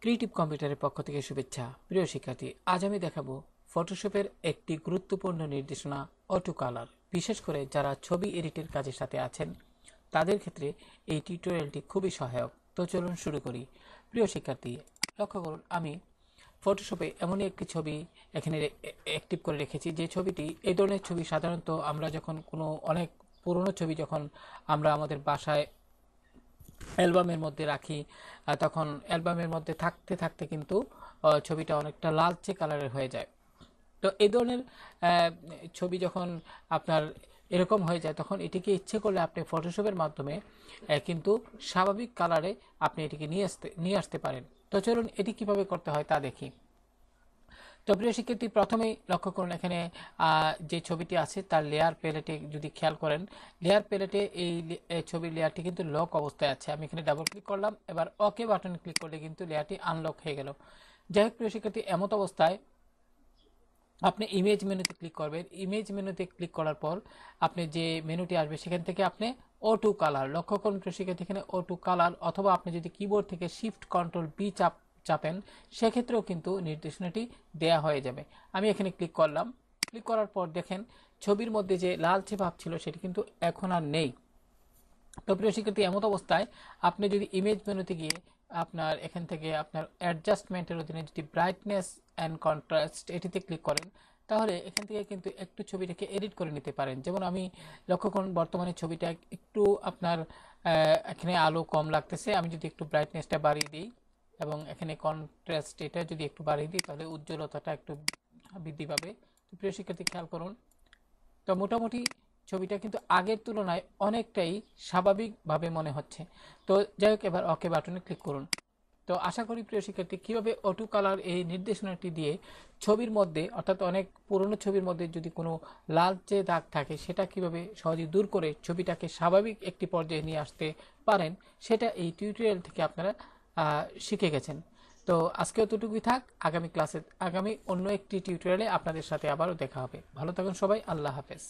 Creative কম্পিউটারের পক্ষ থেকে শুভেচ্ছা। প্রিয় শিক্ষার্থী, আজ আমি দেখাবো ফটোশপের একটি গুরুত্বপূর্ণ নির্দেশনা অটো কালার। বিশেষ করে যারা ছবি এডিটের কাজের সাথে আছেন তাদের ক্ষেত্রে এই টিউটোরিয়ালটি খুবই সহায়ক। তো চলুন শুরু করি। প্রিয় শিক্ষার্থী, লক্ষ্য করুন আমি ফটোশপে এমনই একটি ছবি এখানে অ্যাক্টিভ করে রেখেছি, যে ছবিটি এই ধরনের ছবি সাধারণত আমরা যখন কোনো অনেক পুরনো ছবি যখন আমরা আমাদের বাসায় অ্যালবামের মধ্যে রাখি, তখন অ্যালবামের মধ্যে থাকতে থাকতে কিন্তু ছবিটা অনেকটা লালচে কালারের হয়ে যায়। তো এই ধরনের ছবি যখন আপনার এরকম হয়ে যায়, তখন এটিকে ইচ্ছে করলে আপনি ফটোশপের মাধ্যমে কিন্তু স্বাভাবিক কালারে আপনি এটিকে নিয়ে আসতে পারেন। তো চলুন এটি কিভাবে করতে হয় তা দেখি। তো প্রিয় শিক্ষার্থী, প্রথমেই লক্ষ্য করুন এখানে যে ছবিটি আছে তার লেয়ার প্যালেটে যদি খেয়াল করেন, লেয়ার প্যালেটে এই ছবির লেয়ারটি কিন্তু লক অবস্থায় আছে। আমি এখানে ডাবল ক্লিক করলাম, এবার ওকে বাটনে ক্লিক করলে কিন্তু লেয়ারটি আনলক হয়ে গেল। যাই হোক প্রিয় শিক্ষার্থী, এমত অবস্থায় আপনি ইমেজ মেনুতে ক্লিক করবেন। ইমেজ মেনুতে ক্লিক করার পর আপনি যে মেনুটি আসবে সেখান থেকে আপনি অটো কালার, লক্ষ্য করুন প্রিয় শিক্ষার্থী, এখানে অটো কালার, অথবা আপনি যদি কিবোর্ড থেকে শিফট কন্ট্রোল বি চাপেন সেক্ষেত্রেও কিন্তু নির্দেশনাটি দেয়া হয়ে যাবে। আমি এখানে ক্লিক করলাম। ক্লিক করার পর দেখেন ছবির মধ্যে যে লালচে ভাব ছিল সেটি কিন্তু এখন আর নেই। তো প্রিয় শিক্ষার্থী, এমত অবস্থায় আপনি যদি ইমেজ মেনুতে গিয়ে আপনার এখান থেকে আপনার অ্যাডজাস্টমেন্টের অধীনে যদি ব্রাইটনেস অ্যান্ড কন্ট্রাস্ট এটিতে ক্লিক করেন, তাহলে এখান থেকে কিন্তু একটু ছবিটাকে এডিট করে নিতে পারেন। যেমন আমি লক্ষ্য করুন বর্তমানে ছবিটা একটু আপনার এখানে আলো কম লাগতেছে। আমি যদি একটু ব্রাইটনেসটা বাড়িয়ে দিই এবং এখানে কন্ট্রাস্ট এটা যদি একটু বাড়িয়ে দিই, তাহলে উজ্জ্বলতাটা একটু বৃদ্ধি পাবে। তো প্রিয় শিক্ষার্থী খেয়াল করুন, তো মোটামুটি ছবিটা কিন্তু আগের তুলনায় অনেকটাই স্বাভাবিকভাবে মনে হচ্ছে। তো যাই হোক, এবার ওকে বাটনে ক্লিক করুন। তো আশা করি প্রিয় শিক্ষার্থী কীভাবে অটো কালার এই নির্দেশনাটি দিয়ে ছবির মধ্যে, অর্থাৎ অনেক পুরনো ছবির মধ্যে যদি কোনো লালচে দাগ থাকে সেটা কিভাবে সহজে দূর করে ছবিটাকে স্বাভাবিক একটি পর্যায়ে নিয়ে আসতে পারেন, সেটা এই টিউটোরিয়াল থেকে আপনারা শিখে গেছেন। তো আজকে অতটুকুই থাক। আগামী অন্য একটি টিউটোরিয়ালে আপনাদের সাথে আবারও দেখা হবে। ভালো থাকুন সবাই। আল্লাহ হাফেজ।